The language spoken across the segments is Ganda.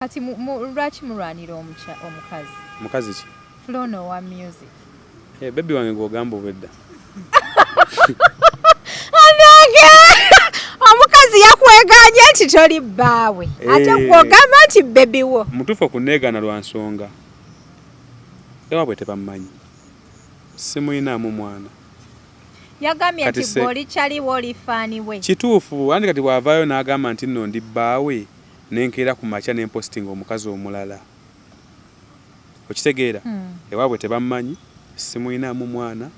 Kati lwaki mulwanira omukazi? Mukazi ki? Flona wa music. Baby wange ng'ogamba obwedda. Omukazi yakweganye nti toli bbaawe. Ate gw'ogamba nti baby wo. Mutuufu okunneegaana lwa nsonga. Ewaabwe tebammanyi. Simuyinaamu mwana. Yagambye nti bw'oli kyaliwo oli faani we. Kituufu andi kati bw'avaayo n'agamba nti nno ndi bbaawe nenkeera ku makya ne posting omukazi omulala. Okitegeera? Ewaabwe tebammanyi. Simuyinaamu mwana.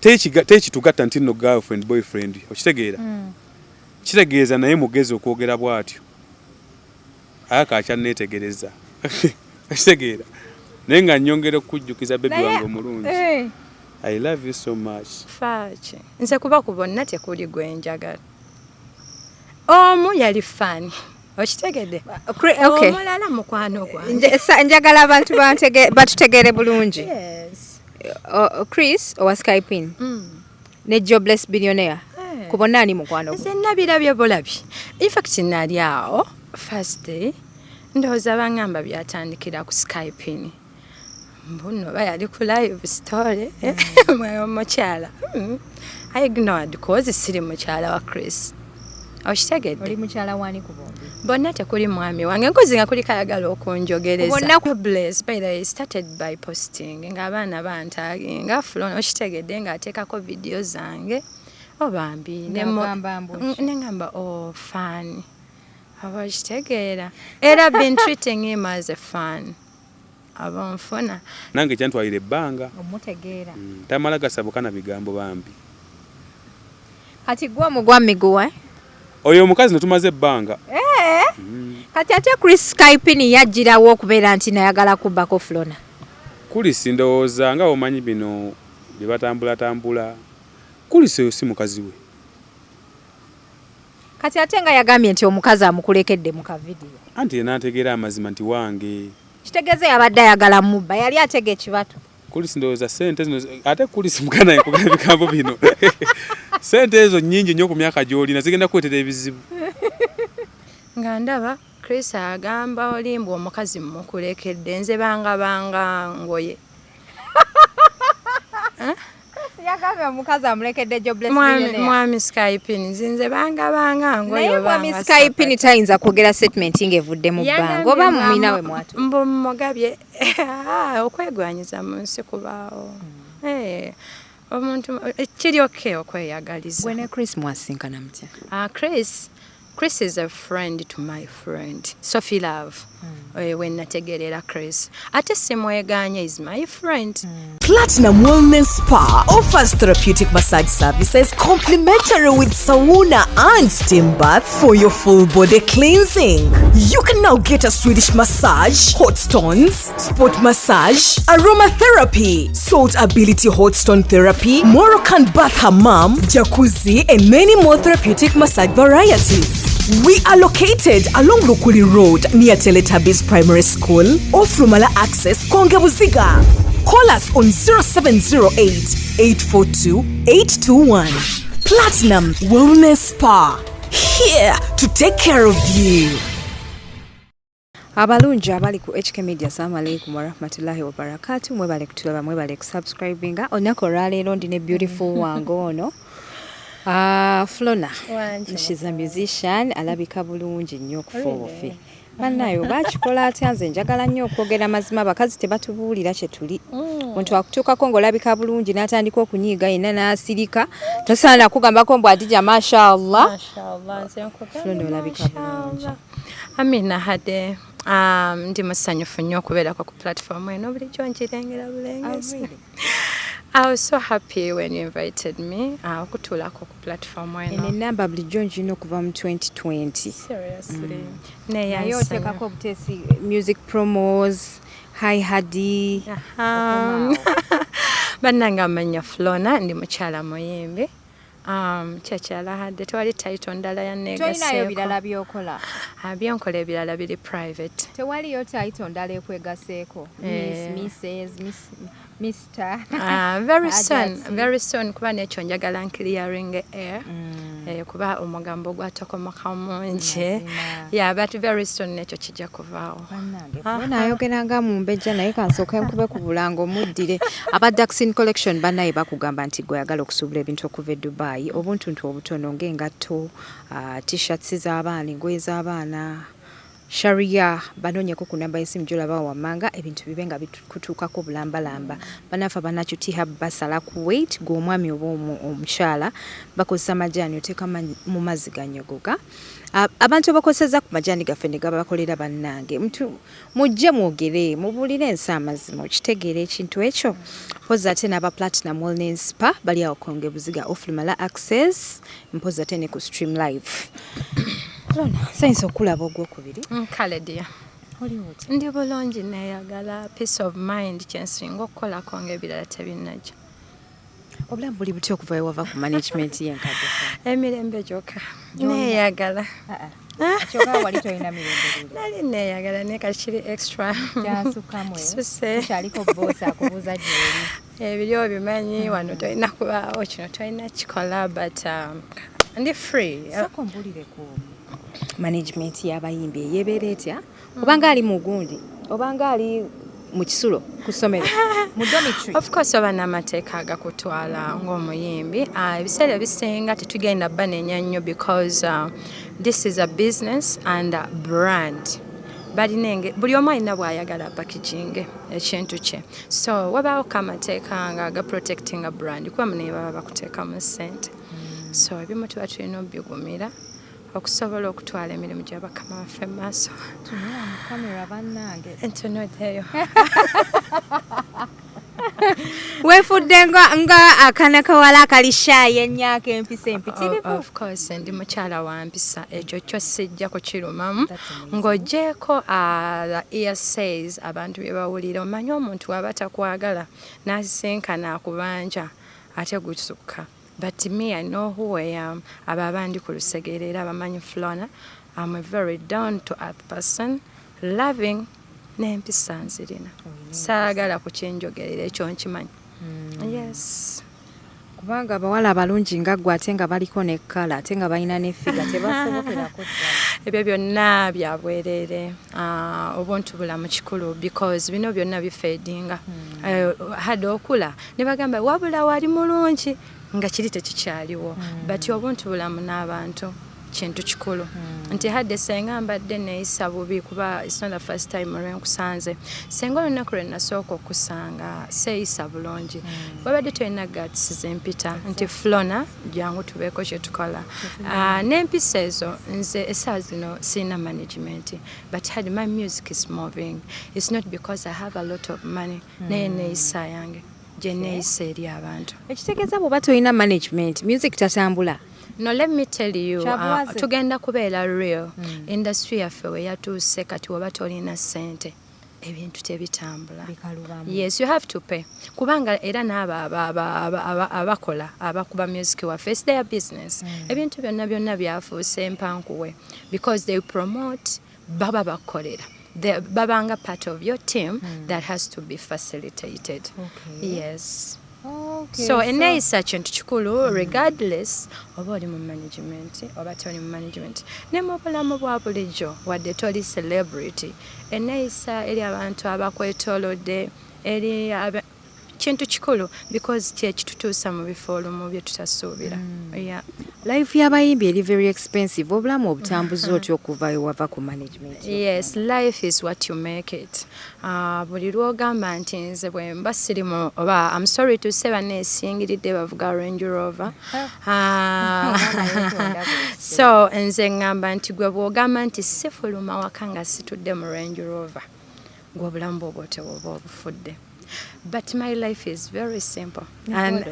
Tekitugatta nti nno girlfriend boyfriend. Okitegeera? Kitegeeza naye mugezi okwogera bw'atyo. Akakya neetegereza. Okitegeera? Naye nga nnyongera okujjukiza baby wange omulungi. I love you so much. Faaki. Nze kuba ku Bonna tekuli gwe njagala. Omu yali fani. Okitegedde? Okay. Omulala mukwano gwange. Njagala abantu batutegeere bulungi. Yes. Cris owa Skyping. Ne Jobless Billionaire. Ku Bonna ani mukwano gwe? Nze nabirabye bulabye. In fact nali awo first day ndowooza bangamba byatandikira ku Skyping. Mbuno bayali ku live story. Mukyala. I ignored cause siri mukyala wa Cris. Okitegedde? Oli mukyala wani ku bombi? Bonna tekuli mwami wange nkozi nga kuli kayagala okunjogereza. Bonna Jobless by the started by posting ng'abaana bantaginga Flona okitegedde ng'ateekako video zange obambi nengamba fan aba okitegeera era been treating him as a fan abanfuna nange kyantwalira ebbanga omutegeera tamala gasabuka na bigambo bambi kati gwa mugwa miguwa oyo omukazi netumaze ebbanga kati ate Cris Skyping yajjirawo okubeera nti nayagala kubbako Flona Cris ndowooza nga omanyi bino bye batambula Cris oyo si mukazi we kati ate nga yagambye nti omukazi amukulekedde mu kavidiyo anti n'ategeera amazima nti wange kitegeeze yabadde ayagala mubba yali atega ekibato Cris ndowooza sente zino ate Cris mugana yekugala bigambo bino sente ezo nnyingi nnyo ku myaka gy'olina zigenda kuwetera ebizibu nga ndaba Cris agamba olimba omukazi mukulekedde nze banga ngoye yagambye omukazi amulekedde Jobless Billionaire mwami Skyping nze banga ngoye naye mwami Skyping tayinza kwogera statement ng'evudde mu bbanga oba mumina we mwatu mugabye okwegwanyiza mu nsi kubaawo omuntu kiri okay okweyagaliza gwe ne Cris mwasinkana mutya Cris is a friend to my friend Sophie Love when nategerera Cris ate simweganye is my friend. Platinum Wellness Spa offers therapeutic massage services complimentary with sauna and steam bath for your full body cleansing. You can now get a Swedish massage, hot stones, sport massage, aromatherapy, salt ability hot stone therapy, Moroccan bath hammam, jacuzzi, and many more therapeutic massage varieties. We are located along Lukuli Road near Teletubbies Primary School or Flumala Access, Kongebuziga. Call us on 0708-842-821. Platinum Wellness Spa, here to take care of you. Abalungi abali ku HK Media assalamu alaikum warahmatullahi wabarakatuh mwebale kutulaba mwebale kusubscribinga onyako olwaleero ndine beautiful wange ono Flona she's a musician alabika bulungi nnyo okufuufi bannayo bakikola atya nze njagala nnyo okwogera mazima abakazi tebatubuulira kye tuli omuntu akutuukako ng'olabika bulungi n'atandika okunyiiga yenna n'asirika tosaana kugambako mbu Adija mashallah Flona olabika bulungi Amina hade ndi musanyufu nnyo okubeerako ku platform eno bulijjo nkirengera bulengezi. I was so happy when you invited me okutuulako ku platform eno. Enamba bulijjo nkirina okuva mu 2020. Seriously. Naye oteekako obuteesi music promos, hi Hadi. Bannange amanya Flona ndi mukyala muyimbi. Kyakyala hadde tewali title ndala yanneegaseeko. Toyinayo birala byokola? Byenkola ebirala biri private. Tewaliyo title ndala ekwegaseeko? Miss, Mrs, Mr. Very soon kuba nekyo njagala clearing air. kuba omugambo gwatokomoka mungi yeah but very soon nekyo kijja kuvaawo Flona ayogeranga mu mbejja naye kansooka nkube ku bulango muddire aba Daxin collection bannaye bakugamba nti gwe oyagala okusuubula ebintu okuva e Dubai obuntuntu obutono ng'engatto t-shirts z'abaana engoye z'abaana Sharia banonyeko ku namba y'essimu gy'olaba wammanga ebintu bibe nga bikutuukako bulambalamba banafa banakutiha basala ku weight gw'omwami oba omukyala bakozesa majaani oteeka mu mazzi ganyogoga abantu abakozesa ku majaani gaffe ne gabakolera bannange mujje mwogere mubuulire ensi amazima okitegeera ekintu ekyo mpozi ate n'aba platinum wellness spa bali awo konge buziga ofulumala access mpozi ate ne ku stream live Flona, sayinza okulaba ogwokubiri kale dia ndi bulungi neeyagala peace of mind kyensinga okukolako ng'ebirala tebinnajja obulamu buli buti okuva wava ku management y'enkadde emirembe gyokka neeyagala wali tolina mirembe nali neeyagala naye kati kiri extra kyaliko boosi akubuuza gyeri ebiri obimanyi wano tolina kubaawo kino tolina kikola but ndi free soko mbulireko management y'abayimbi eyebeera etya obanga ali mu gundi obanga ali mu kisulo ku ssomero mu dormitory of course oba n'amateeka agakutwala ng'omuyimbi ebiseera ebisinga tetugenda banenya nnyo because this is a business and a brand buli omu alina bw'ayagala packaging ekintu kye so wabaawo amateeka nga agaprotecting a brand kuba munaye baba bakuteekamu ssente so ebimu tuba tulina obigumira okusobola okutwala emirimu gy'abakama baffe mu maaso kamera bannange entunuddeyo weefudde nga akaana kawala akalishayi ennyaka empisa empitirivu of course ndi mukyala wa mpisa ekyo kyo sijja kukirumamu ng'oggyeko earsays abantu bye bawulira omanyi omuntu waba takwagala n'asisinkana akubanja ate gusukka but me I know who I am ababandi ku lusegerera abamanyi Flona I'm a very down to earth person loving n'empisa nzirina saagala kukyenjogerera ekyo nkimanyi yes kubanga abawala abalungi nga ggwe ate nga baliko ne kkala ate nga balina n'effiga tebasobokerako ebyo byonna byabwerere obuntu bulamu kikulu because bino byonna bifeedinga hadde okula ne bagamba wabula wali mulungi nga kiri tekikyaliwo but obuntu bulamu n'abantu kintu kikulu nti hadde senga mbadde neeyisa bubi kuba it's not the first time lwenkusanze senga olunaku lwe nasooka okusanga seeyisa bulungi wabadde tolina guts zempita nti Flona jangu tubeeko kye tukola n'empisa ezo nze essaawa zino sirina management but had my music is moving it's not because I have a lot of money naye neeyisa yange gye neeyisa eri abantu ekitegeeza bw'oba tolina management music tatambula No, let me tell you, tugenda kubeera real. Industry yaffe we yatuuse kati waba tolina ssente ebintu tebitambula. Yes, you have to pay. Kubanga era n'aba abakola abakuba music waffe it's their business. Ebintu byonna byafuuse empankuwe because they promote baba bakolera. Babanga part of your team that has to be facilitated. Okay. Yes. Okay, so eneeyisa kintu kikulu regardless oba oli mu management oba toli mu management ne mu bulamu bwa bulijjo wadde toli celebrity eneeyisa eri abantu abakwetoolodde eri kintu kikulu because kyekitutuusa mu bifo olumu bye tutasuubira life y'abayimbi eri very expensive obulamu obutambuzi otya okuva ewava ku management yes life is what you make it buli lwogamba nti nze bwe mba sirimu oba I'm sorry to say baneesingiridde bavuga Range Rover so nze ngamba nti gwe bwogamba nti sifuluma waka nga situdde mu Range Rover gwe obulamu bw'oba otewoba obufudde. But my life is very simple. And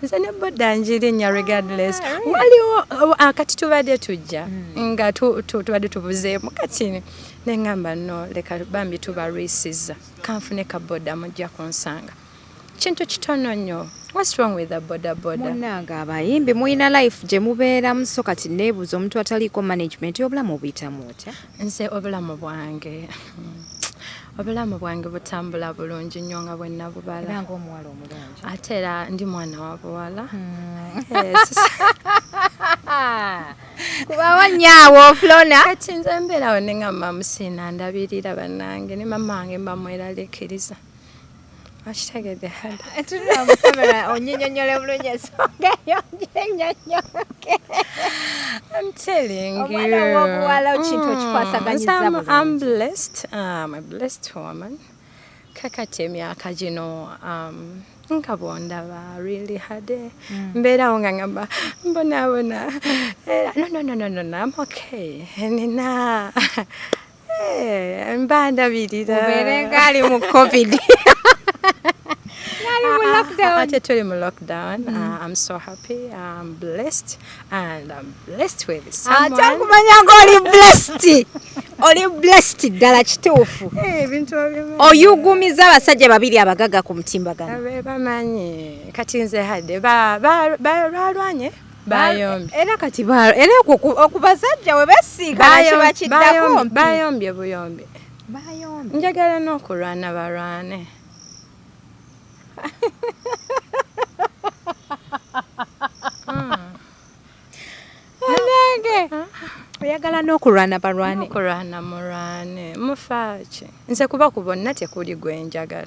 nze ne bodda njirinya regardless. Waliwo kati tubadde tujja nga tubadde tubuzeemu kati nengamba no leka bambi tubarisiza kanfune ka bodda mujja kunsanga. Kintu kitono nnyo. What's wrong with the boda? Munanga abayimbi muina life gye mubeeramu so kati neebuuza omuntu ataliiko management obulamu obuyitamu otya? Nze obulamu bwange obulamu bwange butambula bulungi nnyo nga bwe nabubala. Era ng'omuwala omulungi. Ate era ndi mwana wa buwala. Kubawo nyaawo Flona. Kati nze mbeerawo ne ngamba musina ndabirira bannange ne mama wange mbamweraliikiriza. Akitegedde hada. Tuna mu kamera onyonyonyole bulungi ensonga yonjennyonnyoke. I'm telling you. I'm blessed. I'm a blessed woman. Kakati emyaka gino nga bondaba really hard. Mbeerawo nga ngamba mbona. No, I'm okay. Nina. Mba ndabirira. Ubeerenga ali mu COVID. Lockdown. I'm so happy. I'm blessed, and I'm blessed with someone. Oli blessed ddala kituufu. Oyugumiza abasajja babiri abagaga ku mutimbagano. Bamanyi kati nze hadde balwanye bayombi. Era kati era okubasajja we besiika kiba kiddako. Bayombi buyombi. Njagala n'okulwana balwane. Oyagala n'okulwana balwane. Okulwana mulwane. Mufaaki. Nze kuba ku Bonna tekuli gwe njagala.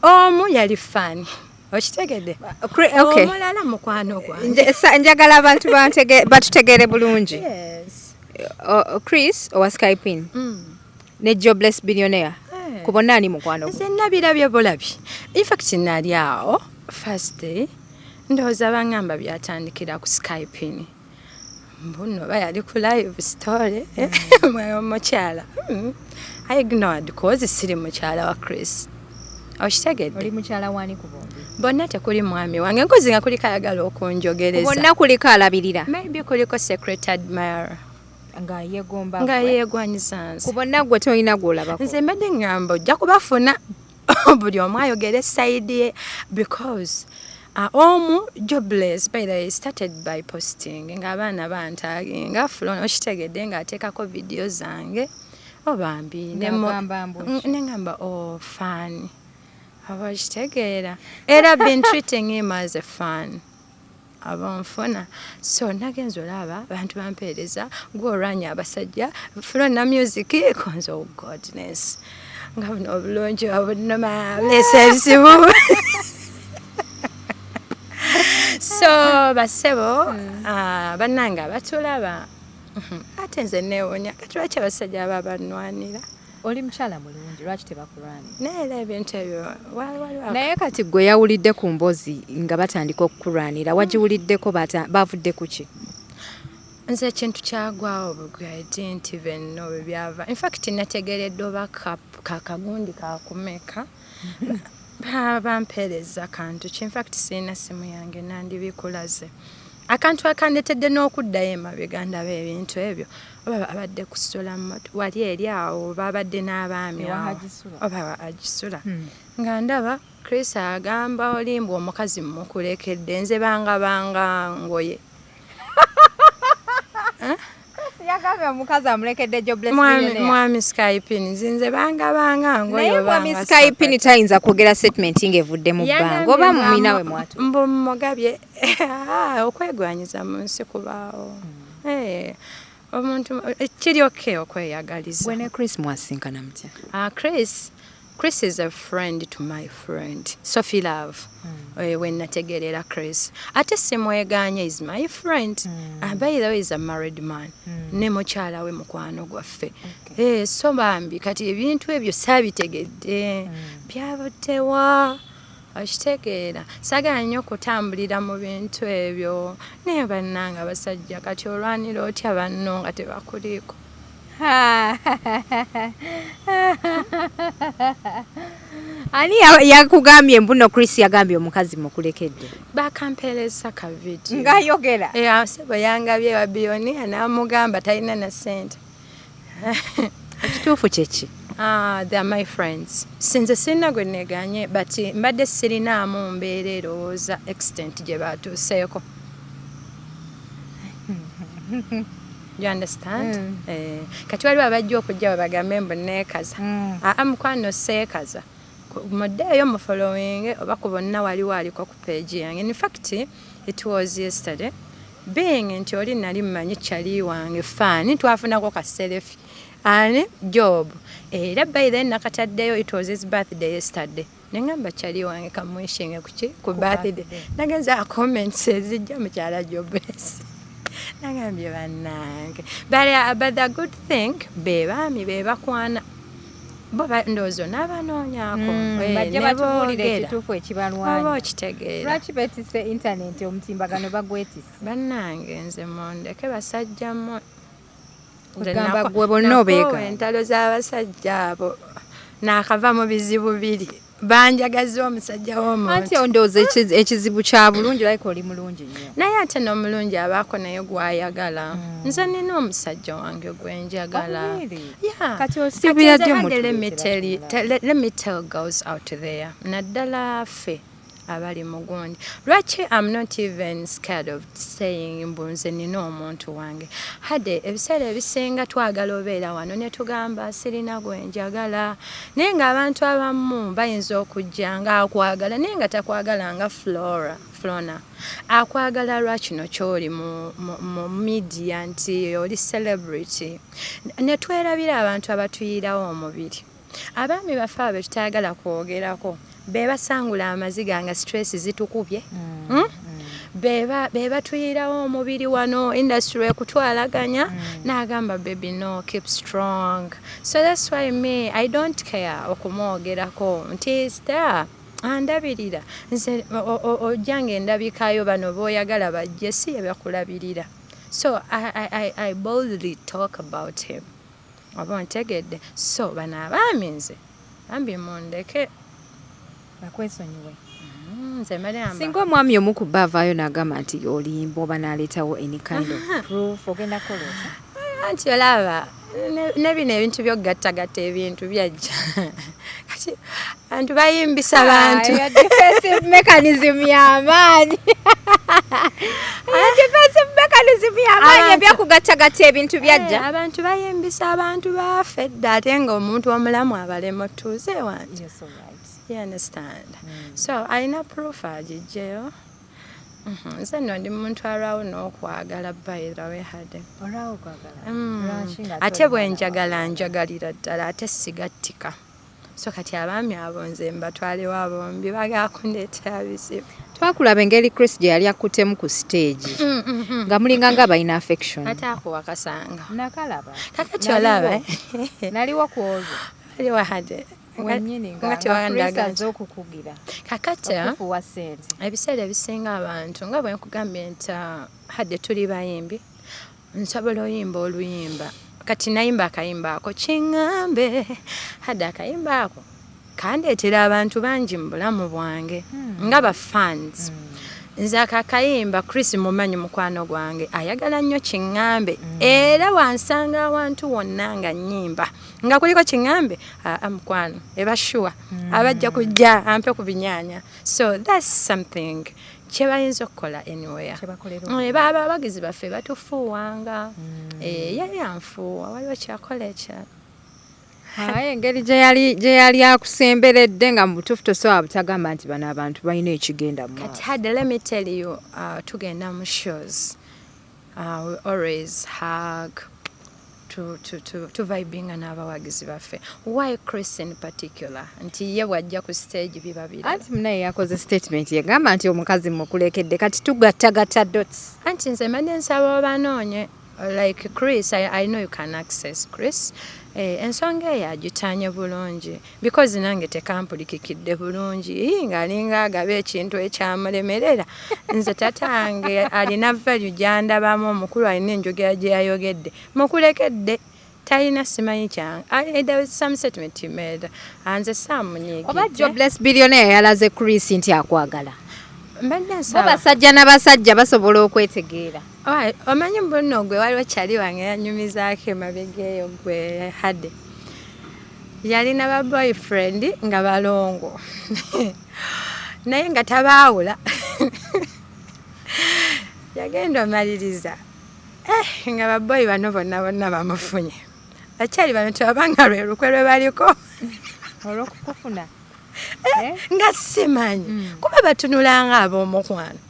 Omu yali fani. Okitegedde? Okay. Omulala mukwano gwange. Njagala abantu batutegere bulungi. Yes. Cris owa Skyping. Ne Jobless Billionaire. Ku Bonna ani mukwano gwo? Nze nabirabye bulabi. In fact nali awo first day ndowooza bangamba byatandikira ku Skyping. Mbuno bayali ku live story. Mukyala. I ignored because siri mukyala wa Cris. Okitegedde? Oli mukyala wani ku bombi? Bonna tekuli mwami wange nkozi nga kuliko ayagala okunjogereza. Bonna kuliko alabirira? Maybe kuliko secret admirer. Nga yeegomba nga yeegwanyiza nze. Ku Bonna gwe tolina gw'olabako? Nze mbadde ngamba ojja kubafuna buli omu ayogera side ye because omu Jobless by the way started by posting ng'abaana bantaginga Flona okitegedde ng'ateekako video zange obambi nengamba fan abakitegeera era been treating him as a fan abanfuna so nagenza olaba abantu bampeereza gw'olwanya abasajja Flona music konza oh godness nga buno obulungi obunoma lesebusibu so basebo bannange abatulaba ate nze neewonya kati lwaki abasajja aba bannwanira. Oli mukyala mulungi lwaki tebakulwani? Naye ebintu ebyo naye kati gwe yawulidde ku mbozi nga batandika okukulwanira wagiwuliddeko bavudde ku ki? Nze ekintu kyagwawo bugwe I didn't even know byava. In fact nategeredde oba kakagundi kakumeka bampeereza kantu ki. In fact siina simu yange nandibikulaze akantu akandetedde n'okuddayo emabega ndaba ebintu ebyo oba abadde kusula wali eri awo babadde n'abaami oba agisula nga ndaba Cris agamba olimba omukazi mumukulekedde nze banga ngoye yagambye omukazi amulekedde Jobless Billionaire mwami Skyping nze banga ngoye naye mwami Skyping tayinza kwogera statement ng'evudde mu bbanga oba mumina we mwatu mbumugabye okwegwanyiza mu nsi kubaawo omuntu kiri okay okweyagaliza. Gwe ne Cris mwasinkana mutya? Cris is a friend to my friend Sophie Love. When nategerera Cris ate simweganye is my friend by the way is a married man ne mukyala we mukwano gwaffe so bambi kati ebintu ebyo sabitegedde byabutewa okitegeera sagala nnyo okutambulira mu bintu ebyo naye bannanga abasajja kati olwanira otya banno nga tebakuliiko. Ani yakugambye mbuno Cris yagambye omukazi mukulekedde? Bakampeereza ka video ng'ayogera sebo yangabye wa Billionaire n'amugamba talina na ssente. Ekituufu kyeki? They are my friends. Since sirina gwe neganye but mbadde sirinaamu mbeera erowooza extent gye batuuseeko. You understand? Kati waliwo abajja okujja babagambe mbu neekaza. Mukwano seekaza. Muddeeyo mu following oba ku Bonna waliwo aliko ku page yange. In fact, it was yesterday. being nti oli nali mmanyi chali wange fani twafunako ka selfie ani job era by then nakataddeyo it was his birthday yesterday nengamba chali wange kamwishinge ku birthday nagenza comments ezijja mukyala Jobless nagambye bannange but the good thing bebaami bebakwana boba ndozo n'abanoonyako bajja batubuulira ekituufu ekibalwanya oba okitegeera lwaki beetisse internet omutimbagano bagwetisse bannange nze mondeke basajja mmwe kugamba gwe bonna obeeka entalo z'abasajja abo naakava mu bizibu biri banjagaza omusajja w'omuntu anti ondooza ekizibu kya bulungi like oli mulungi nnyo naye ate n'omulungi abaako naye gwayagala nze nina omusajja wange gwenjagala kati osibira ddyo let me tell girls out there naddala ffe abali mugundi lwaki I'm not even scared of saying mbu nze nina omuntu wange hade ebiseera ebisinga twagala obeera wano ne tugamba sirina gwenjagala naye ng'abantu abamu bayinza okujja nga akwagala naye nga takwagala nga Flona akwagala lwakino kyoli mu media nti oli celebrity ne twerabira abantu abatuyirawo omubiri abaami baffe abo tutayagala kwogerako bebasangula amaziga nga stress zitukubye beba tuyirawo omubiri wano industry ekutwalaganya n'agamba baby no keep strong so that's why me I don't care okumwogerako nti star andabirira nze ojjange endabikayo bano b'oyagala bajje si ebakulabirira so I boldly talk about him oba ntegedde so bano abaami nze ambi mundeke akwesonyiwe nze Mariamba singa omwami omu ku baavaayo n'agamba nti olimba oba n'aleetawo any kind of proof ogenda kukolota anti olaba ne bino ebintu by'okugattagatta ebintu byajja kati abantu bayimbisa abantu defensive mechanism y'amaanyi defensive mechanism y'amaanyi ebyakugattagatta ebintu byajja abantu bayimbisa abantu baffe dda ate ng'omuntu omulamu abalema otuuze wange you understand so alina proof agijjeyo nze nno ndi muntu alwawo n'okwagala bayirawe hade olwawo okwagala ate bwenjagala njagalira ddala ate sigattika so kati abaami abo nze mbatwalewo abombi bagakundeetera bizibu twakulaba engeri Cris gye yali akkutemu ku stage nga mulinga nga balina affection ate akuwakasanga nakalaba kakati olaba naliwo ku olwo aliwo hade wenyini nga Cris aze okukugira kakati okufuwa ssente ebiseera ebisinga abantu nga bwe nkugambye nti hadde tuli bayimbi nsobola oyimba oluyimba kati nayimba akayimba ako kiŋŋambe hadde akayimba ako kandeetera abantu bangi mu bulamu bwange nga bafans nze akakayimba Cris mumanyi mukwano gwange ayagala nnyo kiŋŋambe era wansanga awantu wonna nga nnyimba nga kuliko kiŋŋambe mukwano ebashuwa abajja kujja ampe ku binyaanya so that's something kyebayinza okukola anywhere baba abagizi baffe batufuuwanga yali anfuuwa waliwo kyakola ekyalo engeri gye yali akusemberedde nga mu butuufu tosobola butagamba nti bano abantu balina ekigenda mu kati hadde let me tell you tugenda mu shows we always hug to vibinga n'abawagizi baffe why Cris in particular nti ye bwajja ku stage biba bira anti munaye yakoze statement yagamba nti omukazi mukulekedde kati tugattagatta dots anti nze mbadde nsaba obanoonye like Cris I know you can access Cris ensonga eyo agitanye bulungi because nange tekampulikikidde bulungi ng'alinga agaba ekintu ekyamulemerera nze tatange alina value gyandabamu omukulu alina enjogera gye yayogedde mukulekedde talina simanyi kyange there was some statement he made nze saamunyiigidde oba Jobless Billionaire yalaze Cris nti akwagala mbadde nsaba basajja n'abasajja basobola okwetegeera omanyi mbunno gwe waliwo kyali wange yanyumizaako emabegeeyo gwe hadde yalina ba boyfriend nga balongo naye nga tabaawula yagenda omaliriza nga baboyi bano bonna bamufunye bakyali bano tebabanga lwe lukwe lwe baliko olw'okukufuna nga simanyi kuba batunulanga ab'omukwano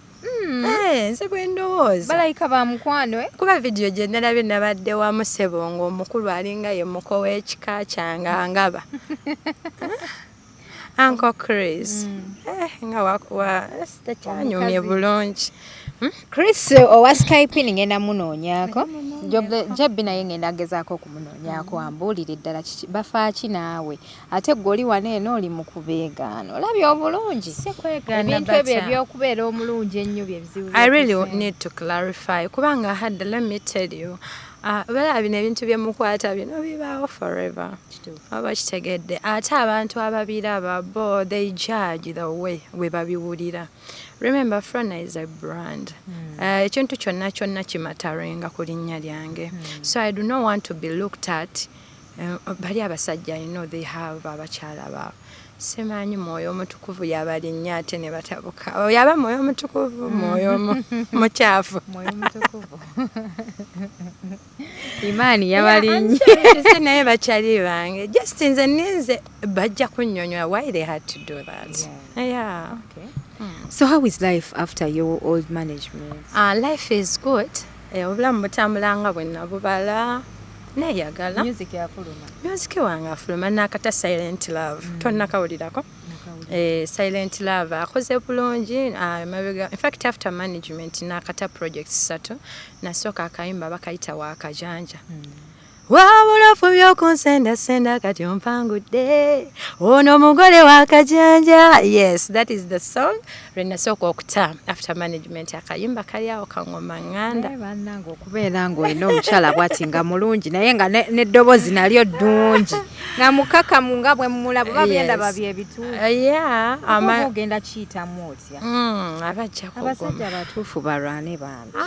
nze bwe ndowooza balayika ba mukwano kuba vidiyo gye nalabye nabadde wamu Ssebongo omukulu alinga ye muko w'ekika kyange angaba Uncle Cris nga tekyanyumye bulungi Cris owa Skype ngenda munoonyaako Jobbi naye ngenda agezaako okumunoonyaako ambuulire ddala Bafaaki naawe ate gwe oli wano eno oli mu kubeegaana olabye obulungi ebintu ebyo ebyokubeera omulungi ennyo bye bizibu I really need to clarify kubanga hadde let me tell you bala bino ebintu byemukwata bino bibaawo forever oba kitegedde ate abantu ababiraba bo they judge the way we babiwulira. Remember, Flona is a brand. Ekintu kyonna kyonna kimatarenga ku linnya lyange. So I do not want to be looked at. Bali abasajja, you know, they have abakyala baabwe. Simanyi mwoyo omutukuvu yabalinnya ate ne batabuka. Yaba mwoyo omutukuvu, mwoyo mukyafu. Mwoyo omutukuvu. Imani yabalinnya. Naye bakyali bange. Just nze ninze bajja kunnyonnyola why they had to do that. Yeah. Okay. So how is life after your old management? Life is good. Obulamu butambulanga bwe nabubala. Neyagala. Music ya Flona. Music wange Flona nakata Silent Love. Tonna kawulirako. Silent Love akoze bulungi. In fact after management nakata projects 3 nasooka akayimba bakayita Wakajanja. Wabulafu by'okunsendasenda kati ompangudde ono omugole Wakajanja. Yes, that is the song renasooka okuta after management akayimba kali awo kangoma nganda bannange okubeera ng'olina omukyala bw'ati nga mulungi naye nga n'eddoboozi nalyo ddungi nga mukakamu nga bwe mmulaba oba byendaba byebituufu ogenda kiyitamu otya abasajja batuufu balwane bantu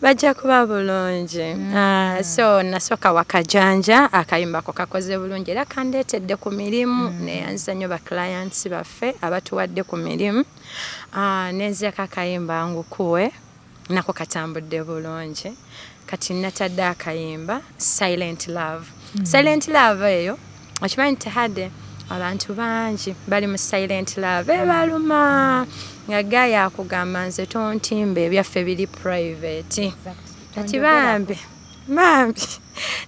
bajja kuba bulungi. So nasooka Wakajanja akayimbako kakoze bulungi era kandeetedde ku mirimu neyanza nnyo ba clients baffe abatuwadde ku mirimu. Nenzirako akayimba ngukuwe nako katambudde bulungi kati natadde akayimba Silent Love. Silent Love eyo okimanyi tehadde abantu bangi bali mu Silent Love baluma nga gaya akugamba nze tontimba ebyaffe biri private kati bambi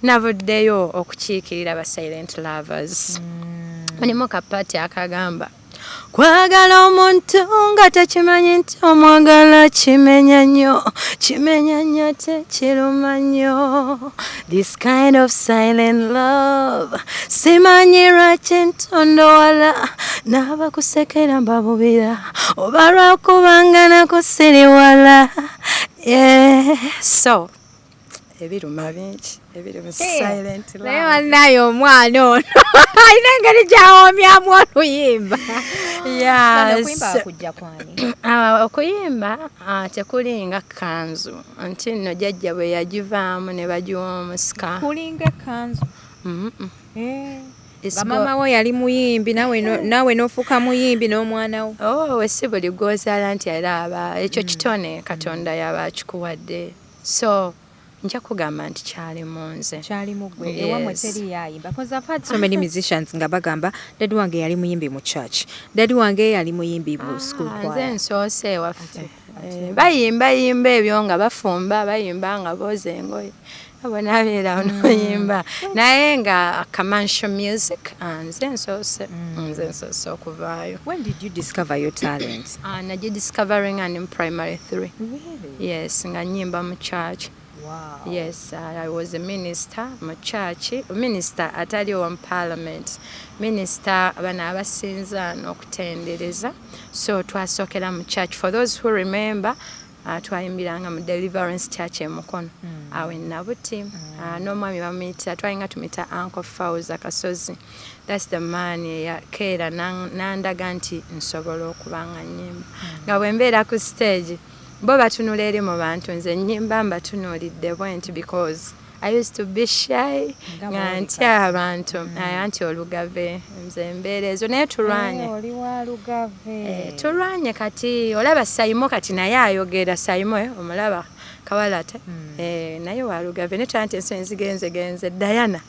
navuddeyo okukiikirira ba Silent Lovers. Mulimu kapati akagamba kwagala omuntu nga tekimanyi nti omwagala kimenya nnyo tekiruma nnyo. This kind of silent love simanyi lwaki ntondowala n'abakusekera mbabubira oba lwakubanga nakusiriwala. So ebiruma bingi ebiri mu Silent Love. Naye wannaye omwana ono alina engeri gy'awomyamu oluyimba. Okuyimba tekulinga kanzu nti nno jjajja bwe yagivaamu ne bagiwa omusika. Kulinga ekkanzu. Mama wo yali muyimbi naawe n'ofuuka muyimbi n'omwana wo. We si buli gw'ozaala nti alaba ekyo kitone Katonda yaba akikuwadde. So nja kugamba nti kyali munze. Kyali mugwe ewamwe teri yayimba. Because I've had so many musicians nga bagamba daddy wange yali muyimbi mu church. Daddy wange yali muyimbi mu school choir. Nze nsoose ewaffe. Bayimba ebyo nga bafumba bayimba nga booza engoye. Abo nabeera onoyimba. Naye nga commercial music nze nsoose okuvaayo. When did you discover your talent? Discovering in primary 3. Really? Yes, nga nyimba mu church. Wow. Yes, I was a minister mu church. Minister atali wa parliament. Minister abana abasinza n'okutendereza. So twasookera mu church. For those who remember, twayimbiranga mu Deliverance Church e Mukono. Awo e Nabuti. N'omwami bamuyita twayinga tumuyita Uncle Fauza Kasozi. That's the man yakeera nandaga nti nsobola okubanga nnyimba. Nga bwe mbeera ku stage bo batunula eri mu bantu nze nnyimba mbatunuulidde bwenti because I used to be shy nga ntya abantu anti olugave nze mbeera ezo naye tulwanye. Oli wa lugave. Tulwanye kati olaba Sayimo kati naye ayogera Sayimo omulaba Kawalata naye wa lugave ne twanti ensi genze Diana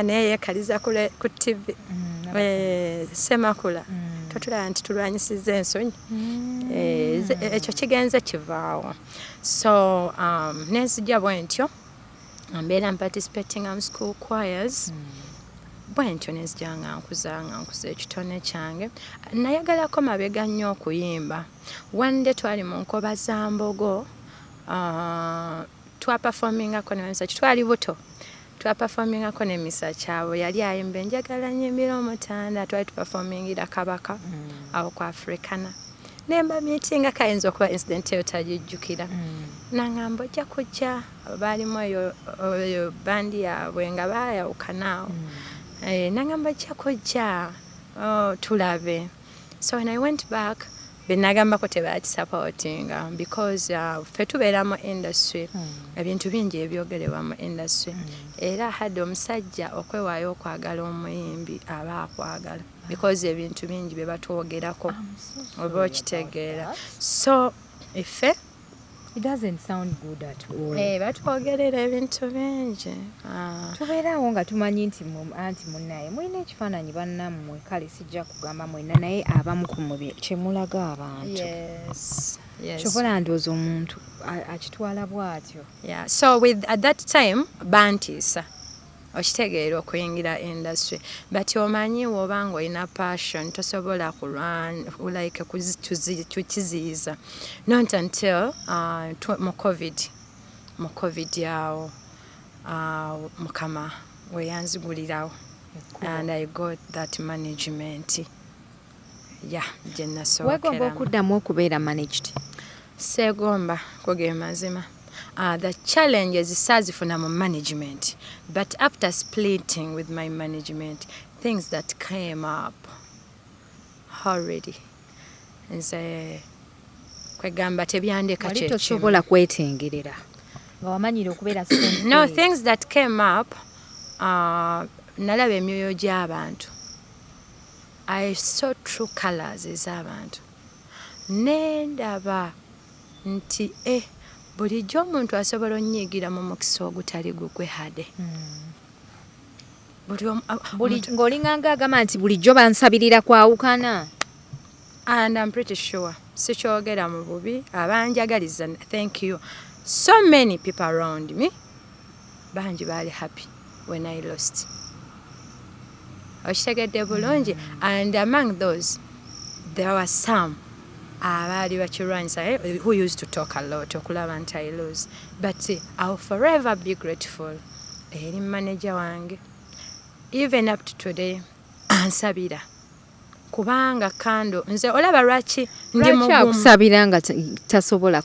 naye yeekaliza ku TV Semakula. Totulaba nti tulwanyisiza ensonyi. ekyo kigenze kivaawo. So nenzija bwentyo mbeera participating in school choirs. Bwentyo nenzija nga nkuza ekitone kyange. Nayagalako mabega nnyo okuyimba. One day twali mu Nkoba za Mbogo, twaperformingako ne Misa twali buto. Twaperformingako ne Misa kyabo yali ayimba enjagala nyimbira omutanda, twali tuperformingira Kabaka awo ku Africana. Nemba meetinga kayinza okuba incident eyo tagijjukira. Nangamba ojja kujja baalimu oyo bandi yaabwe nga baayawukanaawo. Nangamba ojja kujja tulabe. So when I went back, benagambako tebakisupportinga because ffe tubeera mu industry, ebintu bingi ebyogerebwa mu industry. Era hadde omusajja okwewaayo okwagala omuyimbi aba akwagala because ebintu bingi bye batwogerako oba okitegeera. So iffe it doesn't sound good at all. Batwogerera ebintu bingi. Tubeerawo nga tumanyi nti anti munnaye mulina ekifaananyi bannammwe, kale sijja kugamba mwena naye abamu ku mubye kyemulaga abantu. Kyobola ndowooza omuntu akitwala bw'atyo. So at that time bantiisa okitegeera okuyingira industry, but omanyi woba ng'olina passion tosobola like kukiziyiza. Not until mu covid yawo Mukama we yanzigulirawo and I got that management. Gye nasookeramu. Weegomba okuddamu okubeera managed? Seegomba kuge mazima. The challenges saazifuna mu management, but after splitting with my management, things that came up already nze kwegamba tebyandeka kyekimu. Tosobola kwetengerera nga wamanyire okubeera no, things that came up, nalaba emyoyo gy'abantu. I saw true colors ez'abantu. Nendaba nti bulijjo omuntu asobola onnyigira mu mukisa ogutali gugwe hade. Ng'olinganga agamba nti bulijjo bansabirira kwawukana. And I'm pretty sure sikyogera mu bubi, abanjagaliza, thank you. So many people around me bangi baali happy when I lost. Okitegedde bulungi. And among those there were some abaali bakirwanyisa who used to talk a lot okulaba nti I lose, but I'll forever be grateful eri manager wange even up to today ansabira kubanga kando nze olaba lwaki ndi mugumu akusabira nga teyasobola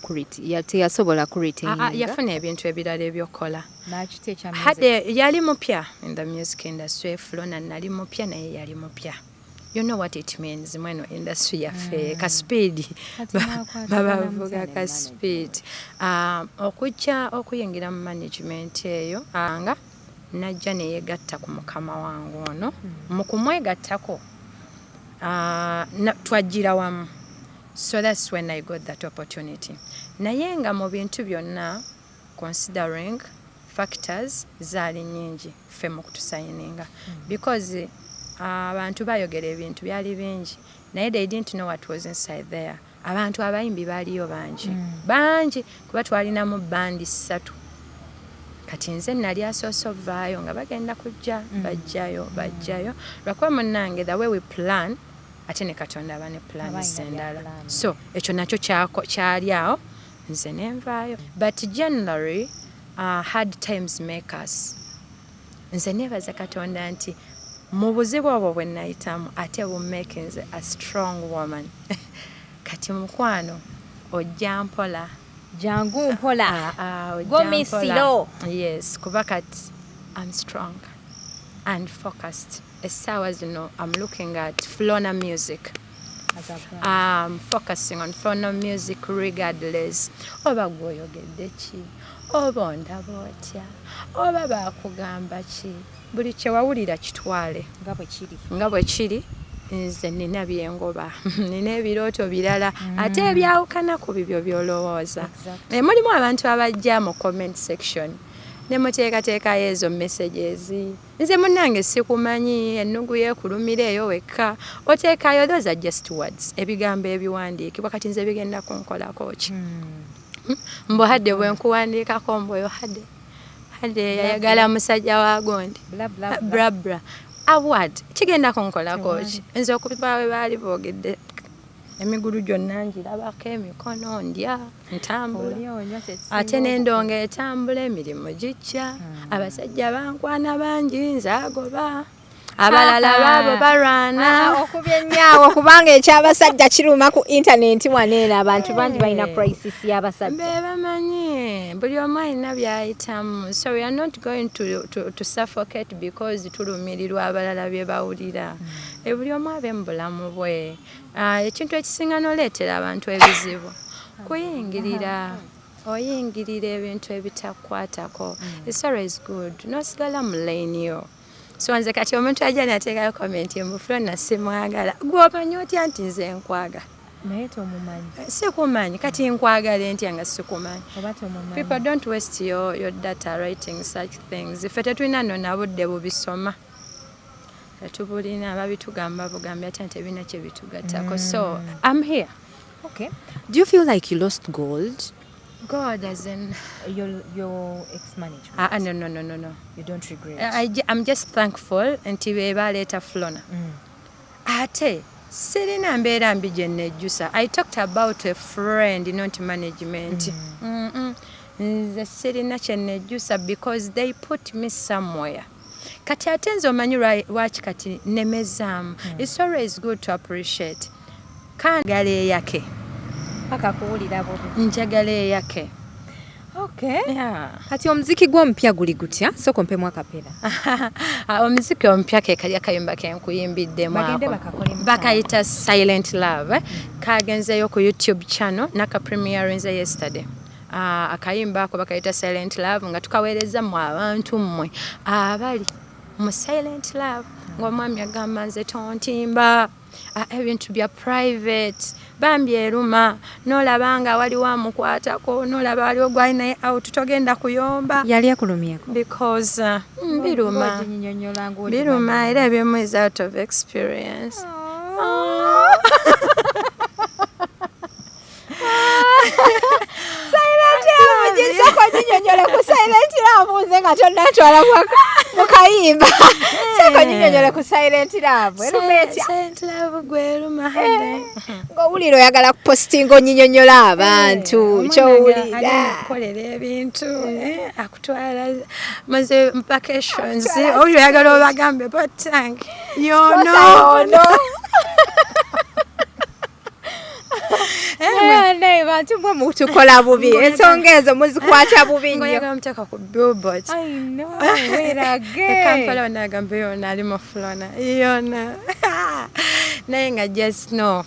kuritinga yafuna ebintu ebirala ebyokola hadde yali mupya in the music industry. Flona nali mupya naye yali mupya. You know what it means mweno industry yaffe ka speed babavuga ka speed. Okujja okuyingira mu management eyo nga najja neyegatta ku mukama wange ono mu kumwegattako twajjira wamu. So that's when I got that opportunity. Naye nga mu bintu byonna considering factors zaali nyingi ffe mu kutusayininga because abantu bayogera ebintu byali bingi naye they didn't know what was inside there. Abantu abayimbi baaliyo bangi kuba twalinamu bandi 3. Kati nze nali asoose ovaayo nga bagenda kujja bajjayo lwakuba munnange the way we plan ate ne Katonda aba ne plan zendala. So ekyo nakyo kyali awo nze nenvaayo, but generally hard times make us. Nze nebaza Katonda nti mu buzibu obwo bwe nayitamu ate bummake nze a strong woman. Kati mukwano ojja mpola jangu mpola gomisiro. Yes, kuba kati I'm strong and focused. Essaawa zino I'm looking at Flona music. Focusing on Flona music regardless. Oba gwoyogedde ki, oba ondaba otya, oba bakugamba ki, buli kyewawulira kitwale nga bwe kiri. Nze nina byengoba nina ebirooto birala ate ebyawukana ku bibyo byolowooza. Mulimu abantu abajja mu comment section ne muteekateekayo ezo messages. Nze munnange sikumanyi ennugu yeekulumira eyo wekka oteekayo those are just words ebigambo ebiwandiikibwa kati nze bigenda kunkolako ki mbo hadde bwe nkuwandiikako mboyo hadde yayagala musajja wa gondi bla bla a word kigenda kunkolako ki nze okuba we baali boogedde emigulu gyonna ngirabako emikono ndya ntambula ate n'endonga etambula emirimu gijja abasajja bankwana bangi nze agoba abalala baabo balwana okubye nnyawo kubanga ekyabasajja kiruma ku intaneti waneera abantu bangi balina crisis y'abasajja be bamanyi buli omu alina byayitamu so we are not going to suffocate because tulumirirwa abalala bye bawulira buli omu abe mu bulamu bwe ekintu ekisinga n'oleetera abantu ebizibu kuyingirira oyingirira ebintu ebitakwatako it's always good nosigala mu lane yo so nze kati omuntu ajja nateekayo comment Flona simwagala gw'omanyi otya nti nze nkwagala naye tomumanyi sikumanyi kati nkwagala ntya nga sikumanyi people don't waste your data writing such things ife tetulina nona budde bubisoma tetubulina ababitugamba bugambi ate nti ebina kye bitugattako so I'm here. Okay, do you feel like you lost gold? God as in your ex-management? No. You don't regret? I'm just thankful nti baleeta Flona. Ate sirina mbeera mbi gye nejjusa. I talked about a friend, not management. Nze sirina kye nejjusa because they put me somewhere. Kati ate nze omanyi lwaki kati nemezaamu. It's always good to appreciate. Kangala eyake. Akakuwulira bubi. Njagala eyake. Okay. Yeah. Kati omuziki gw'omupya guli gutya? Soko mpemu akapera. Omuziki omupya ke kali akayimba ke nkuyimbiddemu ako. Bakayita Silent Love. Kagenzeyo ku YouTube channel naka premiere nze yesterday. Akayimba ako bakayita Silent Love nga tukaweereza mu abantu mmwe abali mu Silent Love ng'omwami agamba nze tontimba ebintu bya private bambi eruma n'olaba nga waliwo amukwatako n'olaba waliwo gwali naye out togenda kuyomba yali akulumyeko because biruma era ebyemu is out of experience. Soko nyinyonyola ku Silent Love nze nga tonnatwala mukayimba. Soko nyinyonyola ku Silent Love. Silent Love gweluma hade. Ng'owulira oyagala kupostinga onyinyonyola abantu ky'owulira. Akolera ebintu akutwala maze vacations owulira oyagala obagambe botang yono. Naye bantu mwe mutukola bubi ensonga ezo muzikwata bubi nnyo. Ngoyaga muteka ku billboard. I know, weerage. Kampala onagambe yona ali mu Flona yona naye nga just no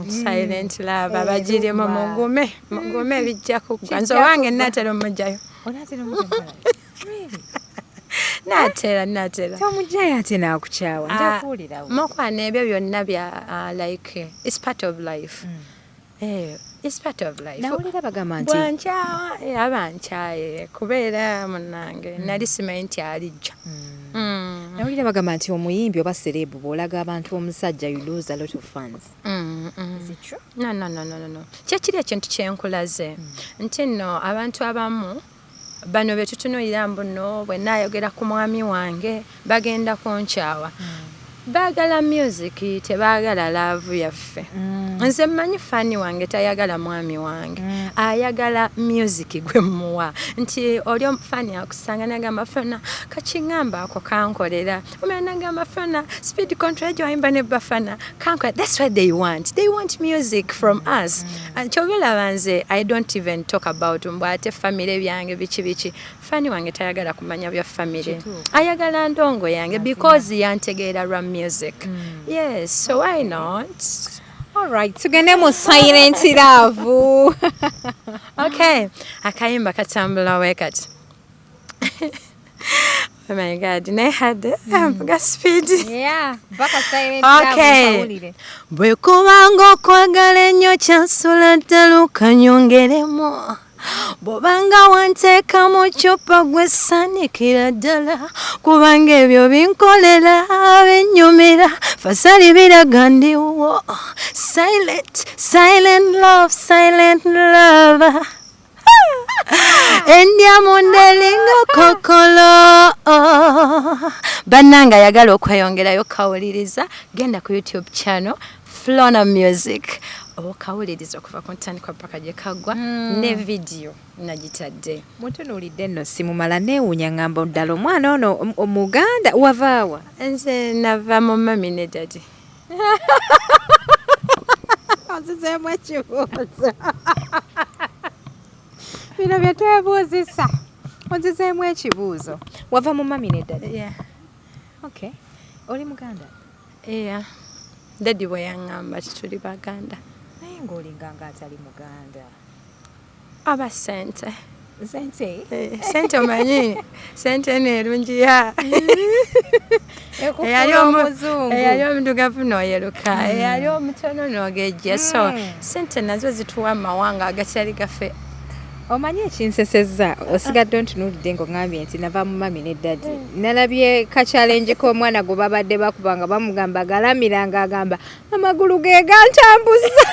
Silent Love abagiremu mugume bijja kuggwa nze owange natera omugjayo. Natera tomugjayo ate naakukyawa njakuwulirawo mukwana ebyo byonna bya like it's part of life. It's part of life. Nawulira bagamba nti bwankyawa abankyaye kubeera munnange nali simanyi nti alijja. Nawulira bagamba nti omuyimbi oba serebu bw'olaga abantu omusajja you lose a lot of fans. Is it true? No. Kyekiri ekintu kyenkulaze nti nno abantu abamu bano be tutunuulira mbuno bwe naayogera ku mwami wange bagenda kunkyawa. Baagala music tebaagala love yaffe. Nze mmanyi fani wange tayagala mwami wange ayagala music gwe muwa nti oli omufani akusanga nagamba Flona kakiŋŋamba ako kankolera omulala nagamba Flona speed control gy'oyimba ne Bafana kankolera. That's what they want music from us. Kyobulaba nze I don't even talk about mbw ate famire byange biki fani wange tayagala kumanya bya famire ayagala ndongo yange because yantegeera lwa music. Yes, so why not? All right, tugende mu Silent Love. Okay, akayimba katambula we kati. Oh my God, ne had mpuga speed. Yeah, baka Silent Love. Okay. Bwe kubanga okwagala ennyo kyansula ddala okanyongeremu bobanga wanteeka mu kyupa gwe sanikira ddala kubanga ebyo binkolera binyumira fasali biraga ndiwo silent love endyamu ndelinga kokolo bannanga ayagala okweyongerayo kawuliriza genda ku YouTube channel Flona Music okawuliriza okuva ku ntandikwa paka gye kagwa ne video nagitadde mutunuulidde nno simumala neewuunya ngamba ddala omwana ono omuganda wavaawa nze nava mu mami ne dadi ozizeemu ekibuuzo bino bye twebuuzisa ozizeemu ekibuuzo wava mu mami ne dadi okay oli muganda dadi bwe yaŋŋamba tituli baganda naye ng'olinganga atali muganda aba sente sente omanyi sente nerungi ya eyali omudugavu n'oyeruka eyali omutono n'ogejja so sente nazo zituwa amawanga agatali gaffe omanyi ekinsesezza osigadde ontunuulidde ng'oŋŋambye nti nava mu mami ne dadi nalabye kacyalenje k'omwana gwe babadde bakuba nga bamugamba galamira ng'agamba amagulu ge gantambuza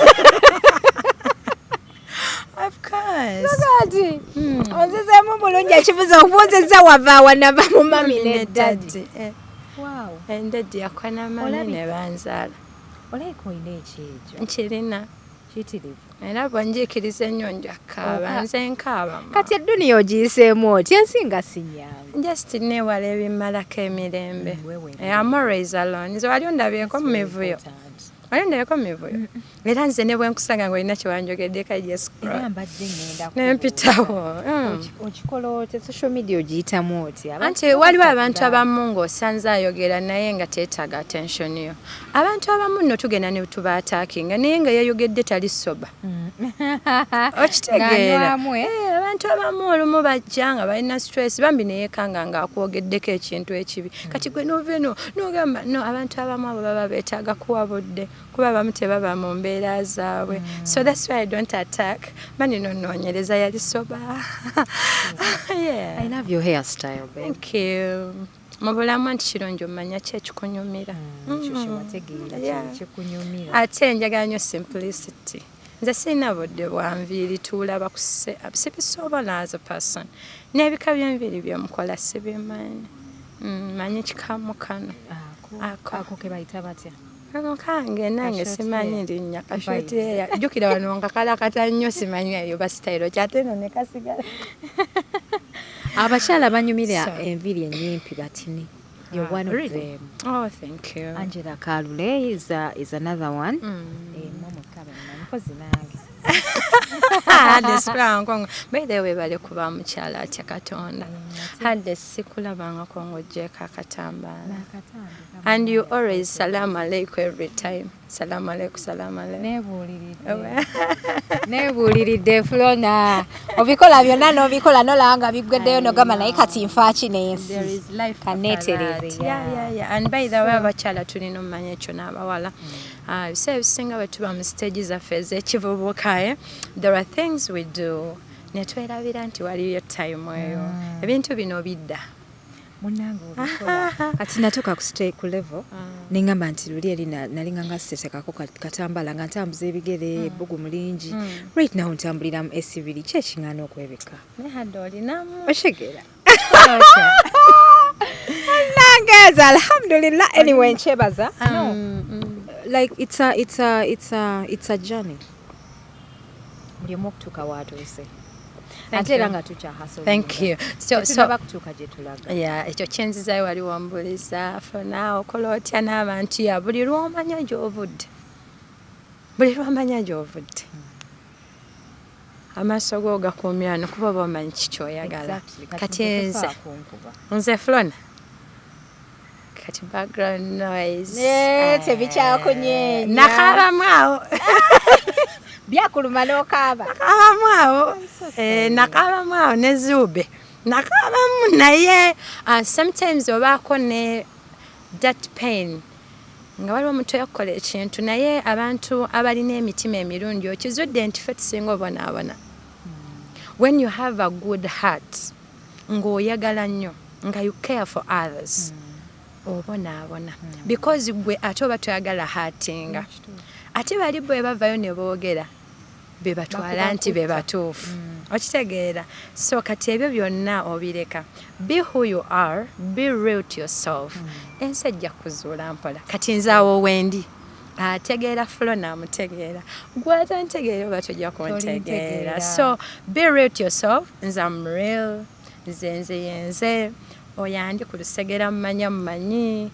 nakati ozizeemu bulungi ekibuzo okubuuzizza wavaawa nava mu mami ne dadi endadi yakwana mami ne banzaala olaika olina ekyejo nkirina kitirivu era bwanjiikiriza ennyo njakaaba nze nkaaba kati edduniya ogiyiseemu oti ensinga si nyangu just neewala ebimalako emirembe I'm always alone nze wali ondabyeko mu mivuyo wali ondabyeko mu mivuyo era nze ne bwe nkusanga ng'olina kyewanjogedde nempitawo okikola otya social media ogiyitamu otya anti waliwo abantu abamu ng'osanze ayogera naye nga teetaaga attention yo abantu abamu nno tugenda ne tubaataakinga naye nga yayogedde tali soba okitegeera abantu abamu olumu bajja nga balina stress bambi neyeekanga ng'akwogeddeko ekintu ekibi kati gwe noveeno n'ogamba no abantu abamu abo baba beetaaga kuwa budde kuba abamu tebaba mu mbeera zaabwe so that's why I don't attack mani nonoonyereza yali soba I love your hairstyle babe. Thank you mu bulamu nti kirungi omanya ki ekikunyumira ate njagala nnyo simplicity nze sirina budde bwa nviiri tuulaba sibisobola as a person n'ebika by'enviiri byomukola sibimanyi manyi kikamu kano ako ke bayita batya kange nange simanyi linnya kashoti jjukira wano nga kala kata nnyo simanyi eyo basitayiro kyate no ne kasigala abakyala banyumira enviiri ennyimpi batini you're one of them. Oh, thank you. Angela Kalule is another one. Momo Kabana mpozi nange. Desipula by the way bali kuba mukyala atya Katonda. Hadde sikulabanga kongojjeko akatambala. And you always salam alaikum every time. Salam alaikum, salam alaikum. Nebuuliridde Flona. Obikola byonna n'obikola nolanga biggweddeyo nogamba naye kati nfa ki n'ensi. There is life. Kaneetereze. Yeah. And by the way abakyala tulina omanya ekyo n'abawala. So ebisinga bwe tuba mu stage zaffe ez'ekivubuka, there are things we do. Ne twerabira nti waliyo time eyo. Ebintu bino bidda. Munange obikola. Kati natuuka ku level nengamba nti luli eri nalinga nga sitekako katambala nga ntambuza ebigere ebbugu mulingi. Right now ntambulira mu S2 kyekiŋŋaana okwebika. Ne hadde olinamu. Oshegera. Nangeza alhamdulillah anyway nchebaza. Like it's a journey. Buli omu okutuuka waatuuse. Thank you. So yeah, ekyo kyenzizayo wali wambuliza Flona okola otya n'abantu ya buli lw'omanya gy'ovudde. Buli lw'omanya gy'ovudde. Amaaso go gakuumya no kuba bomanyi kikyoyagala. Kati nze Flona. Kati background noise. Tebikyakunyeenya. Nakabamu awo. Byakuluma n'okaaba. Nakabamu awo ne Zube. Nakabamu naye sometimes obaako ne that pain. Nga waliwo omuntu yakukola ekintu naye abantu abalina emitima emirundi okizudde nti ffe tusinga obonaabona. when you have a good heart ng'oyagala nnyo nga you care for others obonaabona because gwe ate oba toyagala haatinga ate bali bwe bavayo ne boogera be batwala nti be batuufu okitegeera so kati ebyo byonna obireka be who you are, be real to yourself ensi ejja kuzuula mpola kati nzaawo wendi ategeera Flona amutegeera gwata ntegeera oba tojja kuntegeera so be real to yourself nze am real nze yenze oyandi ku lusegera mmanyi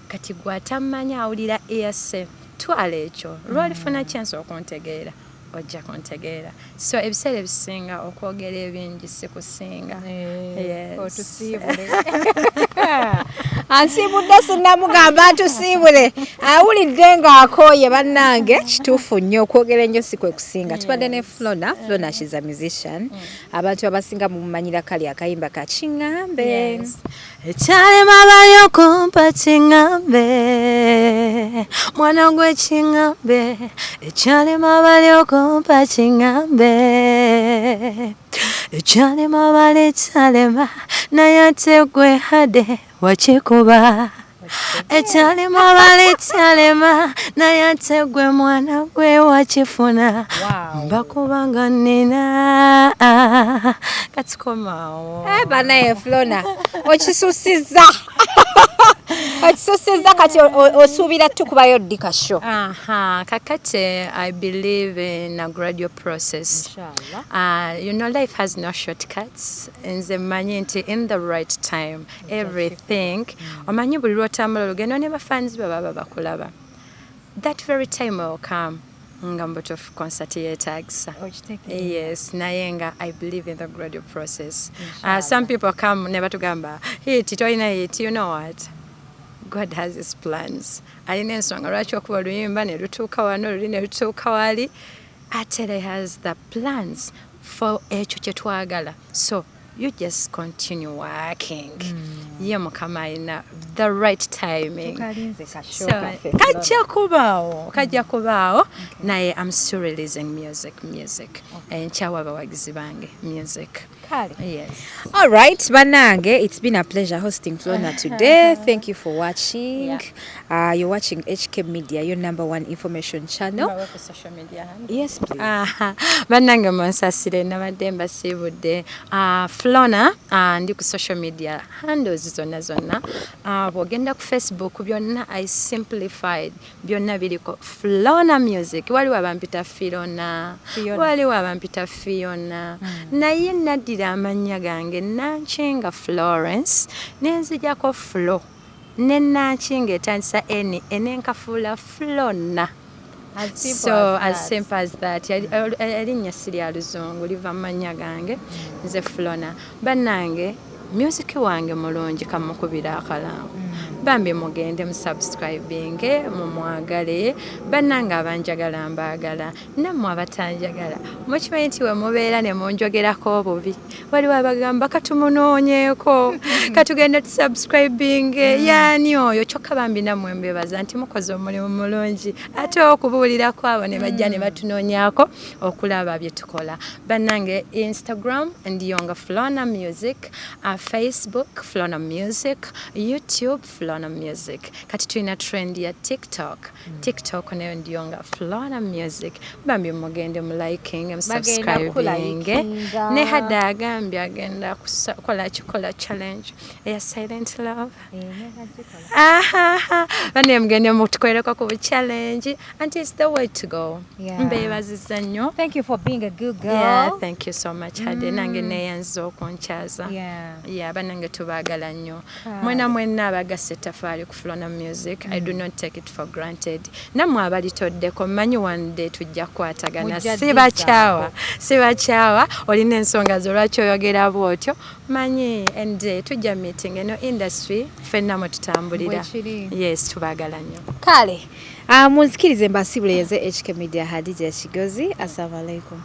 kati gwata mmanyi awulira ESM twala ekyo lwalifuna chance okuntegeera ojja kuntegeera so ebiseera ebisinga okwogera ebingi sikusinga otusiibule ansiibudde sinnamugamba ntusiibule awulidde ng'akooye bannange kituufu nnyo okwogera ennyo si kwe kusinga tubadde ne Flona she's a musician abantu abasinga mumumanyira kali akayimba ka kiŋŋambe ekyalema bali okumpa kiŋŋambe mwana gwe kiŋŋambe ekyalema bali okumpa kiŋŋambe ekyalema bali kyalema naye ate gwe hade wakikuba ekyalema bali kyalema naye ate gwe mwana gwe wakifuna mbakubanga nina katikomawo banaye Flona okisusiza okisusiza kati osuubira tukubayo ddi kasho kakati I believe in a gradual process you know life has no shortcuts nze mmanyi nti in the right time everything omanyi buli lwotambula olugendo ne bafanzi baba bakulaba that very time will come nga mbutuufu concert yeetaagisa yes naye nga I believe in the gradual process some people come ne batugamba hiti tolina hiti you know what God has his plans alina ensonga lwaki okuba oluyimba ne lutuuka wano luli ne lutuuka wali ate he has the plans for ekyo kye twagala so you just continue working ye mukama alina the right timing so kajja kubaawo naye I'm still releasing music enkyawa abawagizi bange music yes all right banange it's been a pleasure hosting Flona today thank you for watching you're watching HK Media your #1 information channel social media yes please banange monsasire nabadde mbasiibudde Flona ndi ku social media handles zonna bwogenda ku Facebook byonna I simplified byonna biriko Flona music waliwo abampita Flona waliwo abampita Fiona naye naddira amannya gange Nanchinga Florence nenzijako Flo ne Nanchinga etandisa enenkafuula Flona so as simple as that erinnya siri ya luzungu liva mannya gange nze Flona bannange music wange mulungi kamukubira akalamu bambi mugende musubscribing mumwagale bannange abanjagala mbagala nammwe abatanjagala mukimanyi nti we mubeera ne munjogerako obubi waliwo abagamba katumunoonyeeko katugende tusubscribing yaani oyo kyokka bambi nammwe mbebaza nti mukoze omulimu mulungi ate okubuulirako abo ne bajja ne batunoonyaako okulaba bye tukola bannange Instagram ndiyonga Flona Music Facebook Flona Music YouTube Flona Music kati tulina trend ya TikTok nayo ndiyonga Flona Music bambi mugende mu liking mu subscribing ne hada agambye agenda kukola challenge ya silent love bane mugende mutukoleko ku challenge and it's the way to go mbebaziza nnyo thank you for being a good girl thank you so much hade nange neyanzo okunchaza banange tubagala nnyo mwena abagase tafaali ku Flona Music I do not take it for granted namwe abalitoddeko mmanyi one day tujja kwatagana sibakyawa olina ensonga zolwaki oyogera bwotyo manyi and tujja meeting eno industry fenna mwe tutambulira yes tubagala nnyo kale munzikirize mbasibule yenze HK Media Hadija Kigozi assalamu alaikum